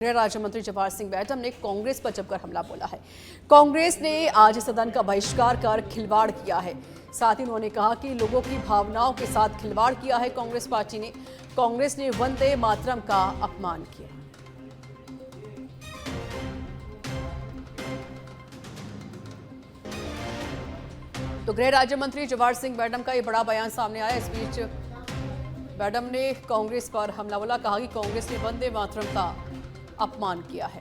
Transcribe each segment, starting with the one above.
गृह राज्य मंत्री जवाहर सिंह मैडम ने कांग्रेस पर जमकर हमला बोला है। कांग्रेस ने आज सदन का बहिष्कार कर खिलवाड़ किया है। साथ ही उन्होंने कहा कि लोगों की भावनाओं के साथ खिलवाड़ किया है कांग्रेस पार्टी ने। कांग्रेस ने वंदे मातरम का अपमान किया। तो गृह राज्य मंत्री जवाहर सिंह मैडम का ये बड़ा बयान सामने आया। इस बीच मैडम ने कांग्रेस पर हमला बोला, कहा कि कांग्रेस ने वंदे मातरम का अपमान किया है।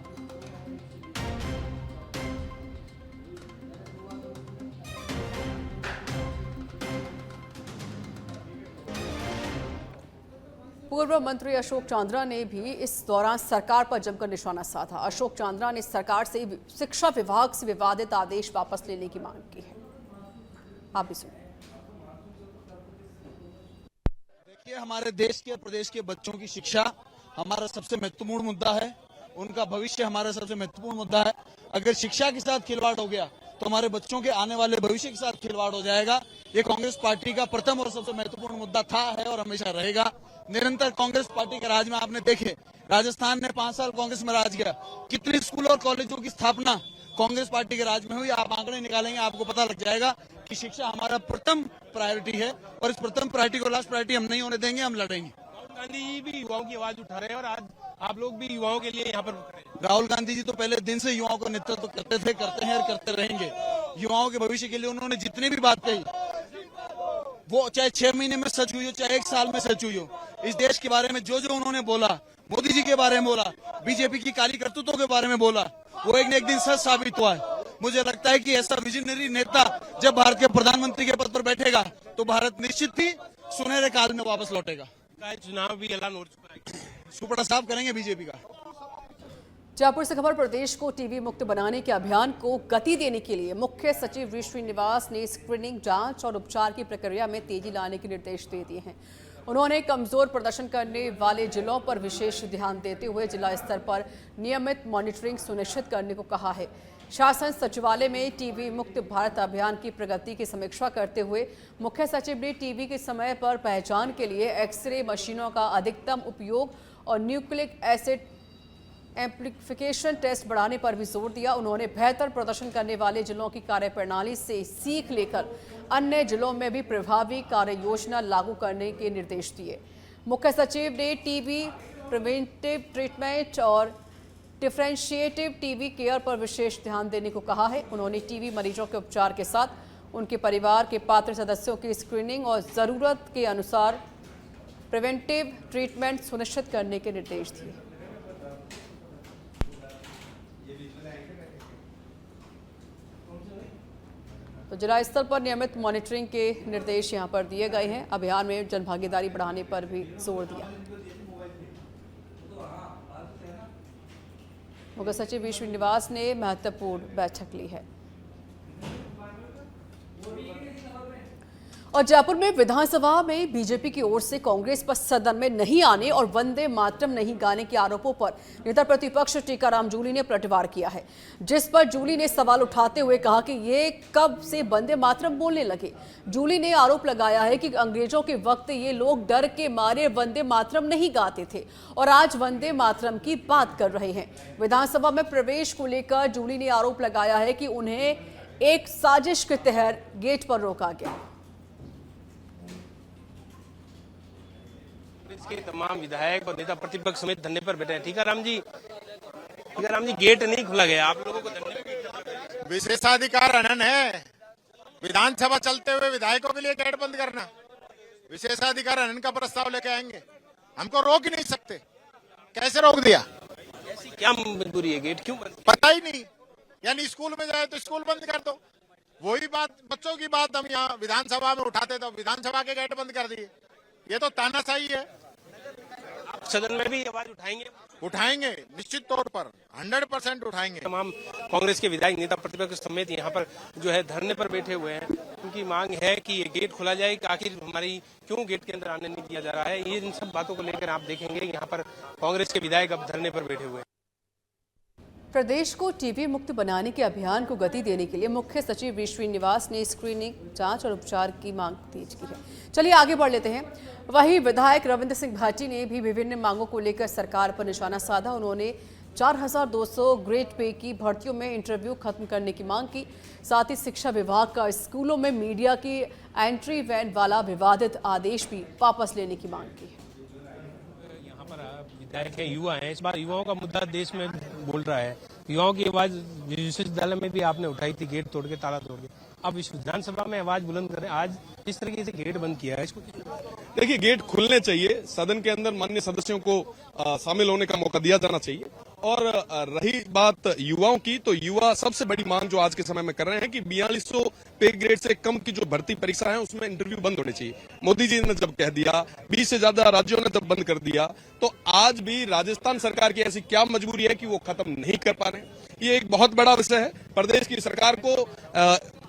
पूर्व मंत्री अशोक चांद्रा ने भी इस दौरान सरकार पर जमकर निशाना साधा। अशोक चांद्रा ने सरकार से शिक्षा विभाग से विवादित आदेश वापस लेने की मांग की है। आप भी सुनिए। देखिए, हमारे देश के प्रदेश के बच्चों की शिक्षा हमारा सबसे महत्वपूर्ण मुद्दा है। उनका भविष्य हमारा सबसे महत्वपूर्ण मुद्दा है। अगर शिक्षा के साथ खिलवाड़ हो गया तो हमारे बच्चों के आने वाले भविष्य के साथ खिलवाड़ हो जाएगा। ये कांग्रेस पार्टी का प्रथम और सबसे महत्वपूर्ण मुद्दा था, है और हमेशा रहेगा। निरंतर कांग्रेस पार्टी के राज में आपने देखे, राजस्थान ने 5 साल कांग्रेस में राज किया। कितने स्कूल और कॉलेजों की स्थापना कांग्रेस पार्टी के राज में हुई। आप आंकड़े निकालेंगे, आपको पता लग जाएगा कि शिक्षा हमारा प्रथम प्रायोरिटी है और इस प्रथम प्रायोरिटी को लास्ट प्रायोरिटी हम नहीं होने देंगे, हम लड़ेंगे। राहुल गांधी जी भी युवाओं की आवाज उठा रहे हैं और आज आप लोग भी युवाओं के लिए यहाँ पर। राहुल गांधी जी तो पहले दिन से युवाओं का नेतृत्व करते थे, करते हैं और करते रहेंगे। युवाओं के भविष्य के लिए उन्होंने जितनी भी बात कही, वो चाहे 6 महीने में सच हुई हो, चाहे 1 साल में सच हुई हो, इस देश के बारे में जो जो उन्होंने बोला, मोदी जी के बारे में बोला, बीजेपी की काली करतूतों के बारे में बोला, वो एक न एक दिन सच साबित हुआ है। मुझे लगता है कि ऐसा विजनरी नेता जब भारत के प्रधानमंत्री के पद पर बैठेगा तो भारत निश्चित ही सुनहरे काल में वापस लौटेगा। चुनाव भी ऐलान हो चुका है, सुपड़ा साफ करेंगे बीजेपी का। जयपुर से खबर। प्रदेश को टीबी मुक्त बनाने के अभियान को गति देने के लिए मुख्य सचिव वी श्रीनिवास ने स्क्रीनिंग, जांच और उपचार की प्रक्रिया में तेजी लाने के निर्देश दे दिए हैं। उन्होंने कमजोर प्रदर्शन करने वाले जिलों पर विशेष ध्यान देते हुए जिला स्तर पर नियमित मॉनिटरिंग सुनिश्चित करने को कहा है। शासन सचिवालय में टीबी मुक्त भारत अभियान की प्रगति की समीक्षा करते हुए मुख्य सचिव ने टीबी के समय पर पहचान के लिए एक्सरे मशीनों का अधिकतम उपयोग और न्यूक्लिक एसिड एम्प्लीफिकेशन टेस्ट बढ़ाने पर भी जोर दिया। उन्होंने बेहतर प्रदर्शन करने वाले जिलों की कार्यप्रणाली से सीख लेकर अन्य जिलों में भी प्रभावी कार्य योजना लागू करने के निर्देश दिए। मुख्य सचिव ने टीबी प्रिवेंटिव ट्रीटमेंट और डिफरेंशिएटिव टीबी केयर पर विशेष ध्यान देने को कहा है। उन्होंने टीबी मरीजों के उपचार के साथ उनके परिवार के पात्र सदस्यों की स्क्रीनिंग और ज़रूरत के अनुसार प्रिवेंटिव ट्रीटमेंट सुनिश्चित करने के निर्देश दिए। तो जिला स्तर पर नियमित मॉनिटरिंग के निर्देश यहां पर दिए गए हैं। अभियान में जनभागीदारी बढ़ाने पर भी जोर दिया। मुख्य सचिव वी श्रीनिवास ने महत्वपूर्ण बैठक ली है। और जयपुर में विधानसभा में बीजेपी की ओर से कांग्रेस पर सदन में नहीं आने और वंदे मातरम नहीं गाने के आरोपों पर नेता प्रतिपक्ष टीकाराम जूली ने पलटवार किया है, जिस पर जूली ने सवाल उठाते हुए कहा कि ये कब से वंदे मातरम बोलने लगे। जूली ने आरोप लगाया है कि अंग्रेजों के वक्त ये लोग डर के मारे वंदे मातरम नहीं गाते थे और आज वंदे मातरम की बात कर रहे हैं। विधानसभा में प्रवेश को लेकर जूली ने आरोप लगाया है कि उन्हें एक साजिश के तहत गेट पर रोका गया। के तमाम विधायक और नेता प्रतिपक्ष समेत धरने पर बैठे हैं। टीकाराम जी, गेट नहीं खोला गया, आप लोगों को धरने पर। विशेषाधिकार हनन है। विधानसभा चलते हुए विधायकों के लिए गेट बंद करना, विशेषाधिकार हनन का प्रस्ताव लेके आएंगे। हमको रोक ही नहीं सकते। कैसे रोक दिया? ऐसी क्या मजबूरी है? गेट क्यों बंद? पता ही नहीं। यानी स्कूल में जाए तो स्कूल बंद कर दो। वही बात, बच्चों की बात हम यहाँ विधानसभा में उठाते तो विधानसभा के गेट बंद कर दिए। ये तो तानाशाही है। आप सदन में भी आवाज उठाएंगे निश्चित तौर पर 100% उठाएंगे। तमाम कांग्रेस के विधायक, नेता प्रतिपक्ष समेत यहाँ पर जो है धरने पर बैठे हुए हैं। उनकी मांग है कि ये गेट खोला जाए। आखिर हमारी क्यों गेट के अंदर आने नहीं दिया जा रहा है, ये इन सब बातों को लेकर आप देखेंगे यहाँ पर कांग्रेस के विधायक अब धरने पर बैठे हुए हैं। प्रदेश को टीबी मुक्त बनाने के अभियान को गति देने के लिए मुख्य सचिव वी श्रीनिवास ने स्क्रीनिंग, जांच और उपचार की मांग तेज की है। चलिए आगे बढ़ लेते हैं। वहीं विधायक रविंद्र सिंह भाटी ने भी विभिन्न मांगों को लेकर सरकार पर निशाना साधा। उन्होंने 4200 ग्रेड पे की भर्तियों में इंटरव्यू खत्म करने की मांग की। साथ ही शिक्षा विभाग का स्कूलों में मीडिया की एंट्री वैन वाला विवादित आदेश भी वापस लेने की मांग की। यहाँ पर विधायक है, युवा हैं, इस बार युवाओं का मुद्दा देश में बोल रहा है। युवाओं की आवाज विश्वविद्यालय में भी आपने उठाई थी, गेट तोड़ के, ताला तोड़ के। अब इस विधानसभा में आवाज बुलंद करें, आज इस तरीके से गेट बंद किया है, इसको देखिए, गेट खुलने चाहिए, सदन के अंदर माननीय सदस्यों को शामिल होने का मौका दिया जाना चाहिए। और रही बात युवाओं की, तो युवा सबसे बड़ी मांग जो आज के समय में कर रहे हैं कि 4200 पे ग्रेड से कम की जो भर्ती परीक्षा है उसमें इंटरव्यू बंद होने चाहिए। मोदी जी ने जब कह दिया, 20 से ज्यादा राज्यों ने जब बंद कर दिया, तो आज भी राजस्थान सरकार की ऐसी क्या मजबूरी है कि वो खत्म नहीं कर पा रहे हैं। ये एक बहुत बड़ा विषय है। प्रदेश की सरकार को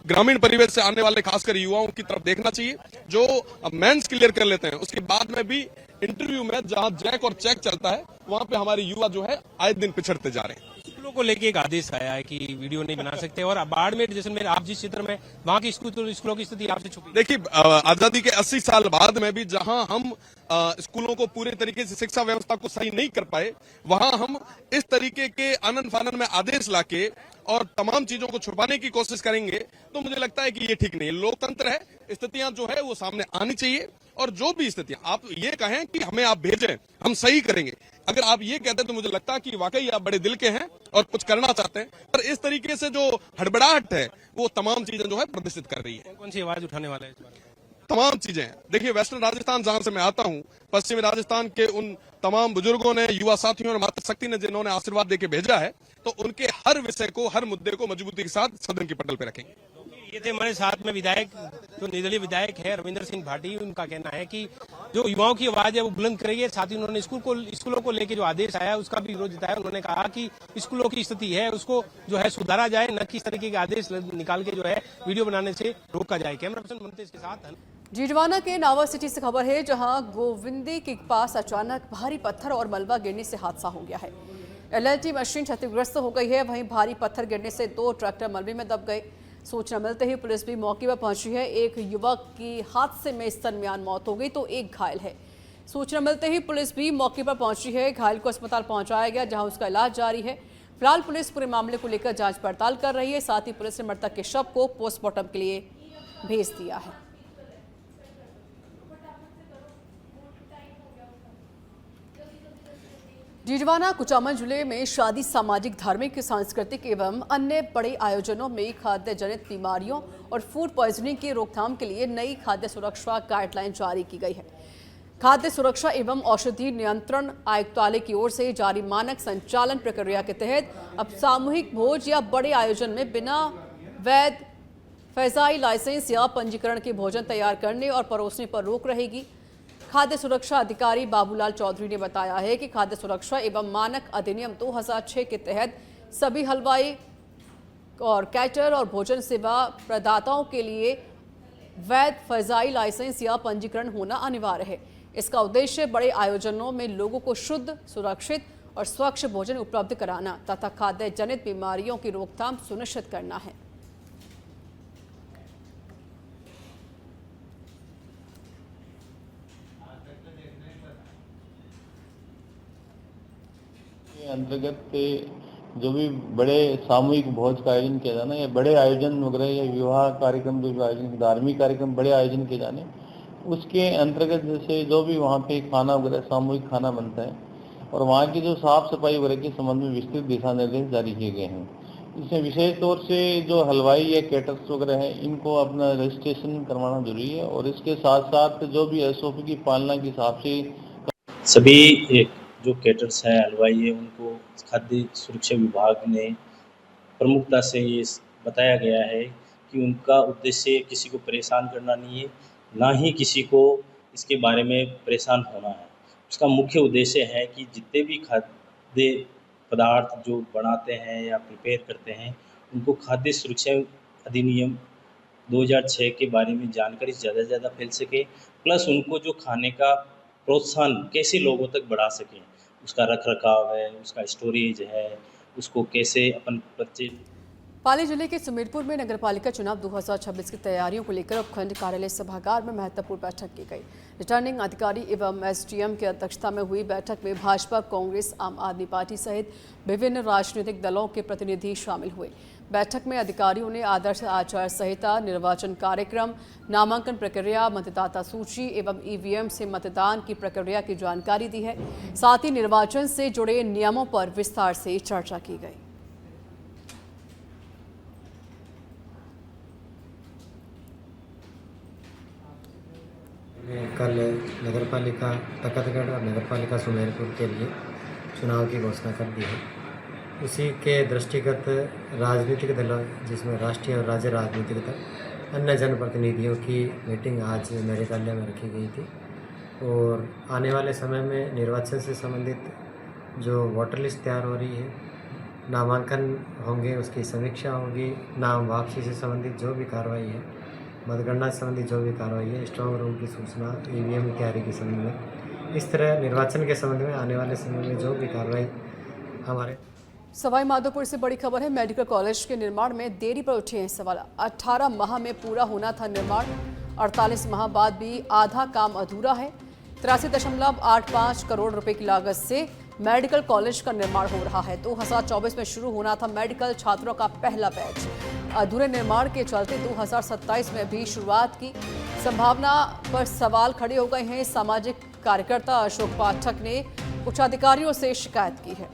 ग्रामीण परिवेश से आने वाले खासकर युवाओं की तरफ देखना चाहिए, जो मेंस क्लियर कर लेते हैं, उसके बाद में भी इंटरव्यू में जहां जैक और चेक चलता है, वहां पे हमारे युवा जो है आए दिन पिछड़ते जा रहे हैं। स्कूलों को लेके एक आदेश आया है कि वीडियो नहीं बना सकते, और बाड़मेर जैसलमेर आप जिस क्षेत्र में, वहां की स्कूलों की स्थिति आपसे छुपी। देखिए, आजादी के 80 साल बाद में भी जहां हम स्कूलों को पूरे तरीके से शिक्षा व्यवस्था को सही नहीं कर पाए, वहां हम इस तरीके के आनन फानन में आदेश लाके और तमाम चीजों को छुपाने की कोशिश करेंगे, तो मुझे लगता है कि ये ठीक नहीं है। लोकतंत्र है, स्थितियां जो है वो सामने आनी चाहिए, और जो भी स्थितियां आप ये कहें कि हमें आप भेजें, हम सही करेंगे। अगर आप ये कहते हैं तो मुझे लगता है कि वाकई आप बड़े दिल के हैं और कुछ करना चाहते हैं, पर इस तरीके से जो हड़बड़ाहट है वो तमाम चीजें जो है प्रदर्शित कर रही है। कौन सी आवाज उठाने वाला है इस बार? तमाम चीजें हैं। देखिए, वेस्टर्न राजस्थान जहां से मैं आता हूं, पश्चिमी राजस्थान के उन तमाम बुजुर्गों ने, युवा साथियों और मातृशक्ति ने जिन्होंने आशीर्वाद देके भेजा है, तो उनके हर विषय को, हर मुद्दे को मजबूती के साथ सदन की पटल पर रखेंगे। ये थे हमारे साथ में विधायक, जो निर्दलीय विधायक है रविंद्र सिंह भाटी। उनका कहना है कि जो युवाओं की आवाज है वो बुलंद करेगी। साथ ही उन्होंने स्कूलों को लेकर जो आदेश आया उसका भी विरोध जताया। उन्होंने कहा कि स्कूलों की स्थिति है उसको जो है सुधारा जाए, न कि इस तरीके के आदेश निकाल के जो है वीडियो बनाने से रोका जाए। कैमरा पर्सन मनतेज के साथ जीजवाना के नावा सिटी से खबर है, जहां गोविंदी के पास अचानक भारी पत्थर और मलबा गिरने से हादसा हो गया है। एलएलटी मशीन क्षतिग्रस्त हो गई है, वहीं भारी पत्थर गिरने से 2 ट्रैक्टर मलबे में दब गए। सूचना मिलते ही पुलिस भी मौके पर पहुंची है। एक युवक की हादसे में इस दरमियान मौत हो गई तो एक घायल है। सूचना मिलते ही पुलिस भी मौके पर पहुंची है। घायल को अस्पताल पहुंचाया गया, जहां उसका इलाज जारी है। फिलहाल पुलिस पूरे मामले को लेकर जांच पड़ताल कर रही है। साथ ही पुलिस ने मृतक के शव को पोस्टमार्टम के लिए भेज दिया है। जीजवाना कुचामन जिले में शादी, सामाजिक, धार्मिक, सांस्कृतिक एवं अन्य बड़े आयोजनों में खाद्य जनित बीमारियों और फूड पॉइजनिंग की रोकथाम के लिए नई खाद्य सुरक्षा गाइडलाइन जारी की गई है। खाद्य सुरक्षा एवं औषधि नियंत्रण आयुक्तालय की ओर से जारी मानक संचालन प्रक्रिया के तहत अब सामूहिक भोज या बड़े आयोजन में बिना वैध फैजाई लाइसेंस या पंजीकरण के भोजन तैयार करने और परोसने पर रोक रहेगी। खाद्य सुरक्षा अधिकारी बाबूलाल चौधरी ने बताया है कि खाद्य सुरक्षा एवं मानक अधिनियम 2006 के तहत सभी हलवाई और कैटर और भोजन सेवा प्रदाताओं के लिए वैध फैजाई लाइसेंस या पंजीकरण होना अनिवार्य है। इसका उद्देश्य बड़े आयोजनों में लोगों को शुद्ध, सुरक्षित और स्वच्छ भोजन उपलब्ध कराना तथा खाद्य जनित बीमारियों की रोकथाम सुनिश्चित करना है। अंतर्गत जो भी बड़े सामूहिक भोज का आयोजन किया जाना या बड़े आयोजन वगैरह या विवाह कार्यक्रम, जो आयोजन, धार्मिक कार्यक्रम बड़े आयोजन किए जाने, उसके अंतर्गत जैसे जो भी वहाँ पे खाना वगैरह सामूहिक खाना बनता है और वहाँ की जो साफ सफाई वगैरह के संबंध में विस्तृत दिशा निर्देश जारी किए गए हैं। इसमें विशेष तौर से जो हलवाई या कैटर्स वगैरह हैं, इनको अपना रजिस्ट्रेशन करवाना जरूरी है और इसके साथ साथ जो भी SOP की पालना के हिसाब से सभी जो कैटर्स हैं, हलवाई है, उनको खाद्य सुरक्षा विभाग ने प्रमुखता से ये बताया गया है कि उनका उद्देश्य किसी को परेशान करना नहीं है, ना ही किसी को इसके बारे में परेशान होना है। उसका मुख्य उद्देश्य है कि जितने भी खाद्य पदार्थ जो बनाते हैं या प्रिपेयर करते हैं, उनको खाद्य सुरक्षा अधिनियम 2006 के बारे में जानकारी ज़्यादा से ज़्यादा फैल सके, प्लस उनको जो खाने का प्रोत्साहन कैसे लोगों तक बढ़ा सकें, उसका रख रखाव है, उसका स्टोरेज है, उसको कैसे अपन बच्चे पाली जिले के सुमेरपुर में नगरपालिका चुनाव 2026 की तैयारियों को लेकर उपखंड कार्यालय सभागार में महत्वपूर्ण बैठक की गई। रिटर्निंग अधिकारी एवं एसडीएम की अध्यक्षता में हुई बैठक में भाजपा, कांग्रेस, आम आदमी पार्टी सहित विभिन्न राजनीतिक दलों के प्रतिनिधि शामिल हुए। बैठक में अधिकारियों ने आदर्श आचार संहिता, निर्वाचन कार्यक्रम, नामांकन प्रक्रिया, मतदाता सूची एवं ईवीएम से मतदान की प्रक्रिया की जानकारी दी है। साथ ही निर्वाचन से जुड़े नियमों पर विस्तार से चर्चा की गई। कल नगरपालिका तकतगढ़ और नगरपालिका सुमेरपुर के लिए चुनाव की घोषणा कर दी है। उसी के दृष्टिगत राजनीतिक दलों, जिसमें राष्ट्रीय और राज्य राजनीतिक दल, अन्य जनप्रतिनिधियों की मीटिंग आज मेरे कार्यालय में रखी गई थी। और आने वाले समय में निर्वाचन से संबंधित जो वोटर लिस्ट तैयार हो रही है, नामांकन होंगे, उसकी समीक्षा होगी, नाम वापसी से संबंधित जो भी कार्रवाई है, मतगणना से संबंधित जो भी कार्रवाई है, स्ट्रांग रूम की सूचना, ईवीएम की तैयारी के संबंध में, इस तरह निर्वाचन के संबंध में आने वाले समय में जो भी कार्रवाई हमारे। सवाई माधोपुर से बड़ी खबर है। मेडिकल कॉलेज के निर्माण में देरी पर उठे हैं सवाल। 18 माह में पूरा होना था निर्माण, 48 माह बाद भी आधा काम अधूरा है। 83.85 करोड़ रुपए की लागत से मेडिकल कॉलेज का निर्माण हो रहा है। 2024 में शुरू होना था मेडिकल छात्रों का पहला बैच। अधूरे निर्माण के चलते 2027 में भी शुरुआत की संभावना पर सवाल खड़े हो गए हैं। सामाजिक कार्यकर्ता अशोक पाठक ने उच्च अधिकारियों से शिकायत की है।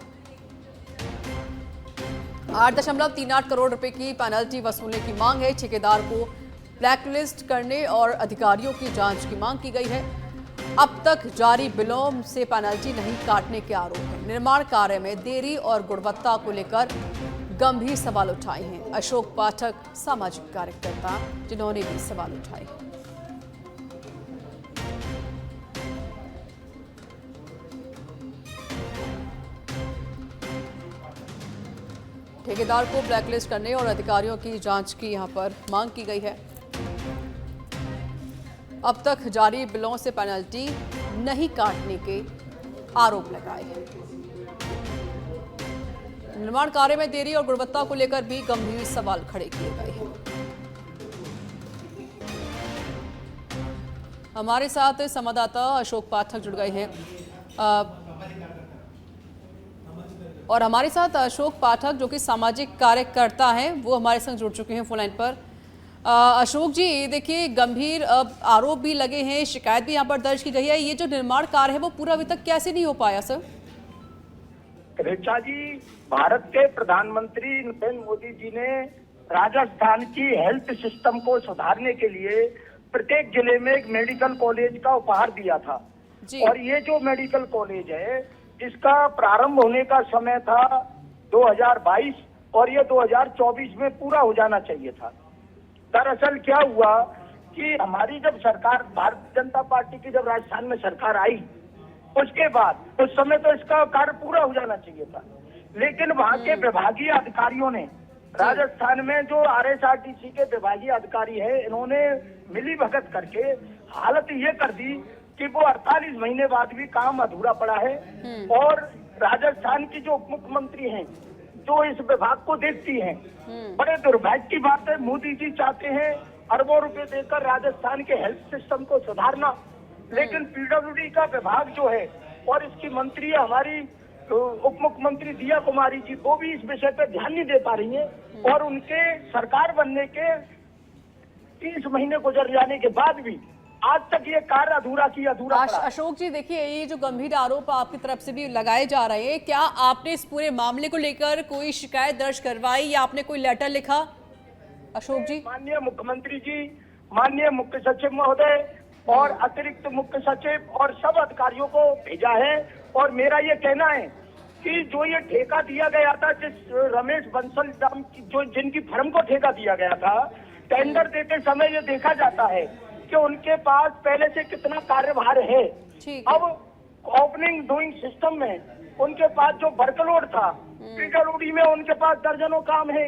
8.38 करोड़ रुपए की पेनल्टी वसूलने की मांग है। ठेकेदार को ब्लैकलिस्ट करने और अधिकारियों की जांच की मांग की गई है। अब तक जारी बिलों से पेनल्टी नहीं काटने के आरोप हैं। निर्माण कार्य में देरी और गुणवत्ता को लेकर गंभीर सवाल उठाए हैं। अशोक पाठक सामाजिक कार्यकर्ता जिन्होंने भी सवाल उठाए हैं। ठेकेदार को ब्लैकलिस्ट करने और अधिकारियों की जांच की यहां पर मांग की गई है। अब तक जारी बिलों से पेनल्टी नहीं काटने के आरोप लगाए हैं। निर्माण कार्य में देरी और गुणवत्ता को लेकर भी गंभीर सवाल खड़े किए गए हैं। हमारे साथ संवाददाता अशोक पाठक जुड़ गए हैं और हमारे साथ अशोक पाठक जो कि सामाजिक कार्यकर्ता हैं वो हमारे संग जुड़ चुके हैं फोन लाइन पर। अशोक जी, देखिए गंभीर आरोप भी लगे हैं, शिकायत भी यहाँ पर दर्ज की गई है। ये जो निर्माण कार्य है वो पूरा अभी तक कैसे नहीं हो पाया सर? ऋचा जी, भारत के प्रधानमंत्री नरेंद्र मोदी जी ने राजस्थान की हेल्थ सिस्टम को सुधारने के लिए प्रत्येक जिले में एक मेडिकल कॉलेज का उपहार दिया था जी। और ये जो मेडिकल कॉलेज है इसका प्रारंभ होने का समय था 2022 और ये 2024 में पूरा हो जाना चाहिए था। दरअसल क्या हुआ कि हमारी जब सरकार, भारतीय जनता पार्टी की जब राजस्थान में सरकार आई, उसके बाद उस समय तो इसका कार्य पूरा हो जाना चाहिए था, लेकिन वहां के विभागीय अधिकारियों ने, राजस्थान में जो RSRTC के विभागीय अधिकारी है, इन्होंने मिलीभगत करके हालत ये कर दी कि वो 48 महीने बाद भी काम अधूरा पड़ा है। और राजस्थान की जो उप मुख्यमंत्री हैं, जो इस विभाग को देखती हैं, बड़े दुर्भाग्य की बात है, मोदी जी चाहते हैं अरबों रुपए देकर राजस्थान के हेल्थ सिस्टम को सुधारना, लेकिन PWD का विभाग जो है और इसकी मंत्री हमारी उप मुख्यमंत्री दिया कुमारी जी, वो भी इस विषय पे ध्यान नहीं दे पा रही हैं। और उनके सरकार बनने के 30 महीने गुजर जाने के बाद भी आज तक ये कार्य अधूरा पड़ा। अशोक जी, देखिए ये जो गंभीर आरोप आपकी तरफ से भी लगाए जा रहे हैं, क्या आपने इस पूरे मामले को लेकर कोई शिकायत दर्ज करवाई या आपने कोई लेटर लिखा? अशोक जी, माननीय मुख्यमंत्री जी, माननीय मुख्य सचिव महोदय और अतिरिक्त मुख्य सचिव और सब अधिकारियों को भेजा है। और मेरा ये कहना है कि जो ये ठेका दिया गया था, जिस रमेश बंसल नाम की जो जिनकी फर्म को ठेका दिया गया था, टेंडर देते समय ये देखा जाता है कि उनके पास पहले से कितना कार्यभार है। अब ओपनिंग डूइंग सिस्टम में उनके पास जो वर्कलोड था, PWD में उनके पास दर्जनों काम है,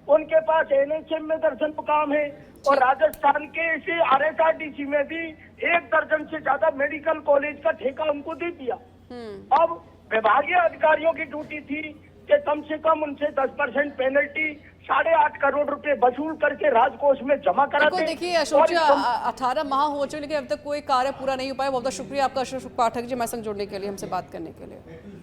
उनके पास NHM में दर्जनों काम है, और राजस्थान के इसी RSRTC में भी 1 दर्जन से ज्यादा मेडिकल कॉलेज का ठेका उनको दे दिया। अब विभागीय अधिकारियों की ड्यूटी थी कि कम से कम उनसे 10% पेनल्टी 8.5 करोड़ रुपए वसूल करके राजकोष में जमा कराते। बिल्कुल, देखिए अशोक जी, 18 माह हो चुके लेकिन अब तक कोई कार्य पूरा नहीं हो पाया। बहुत बहुत शुक्रिया आपका अशोक पाठक जी, हमारे संग जुड़ने के लिए, हमसे बात करने के लिए।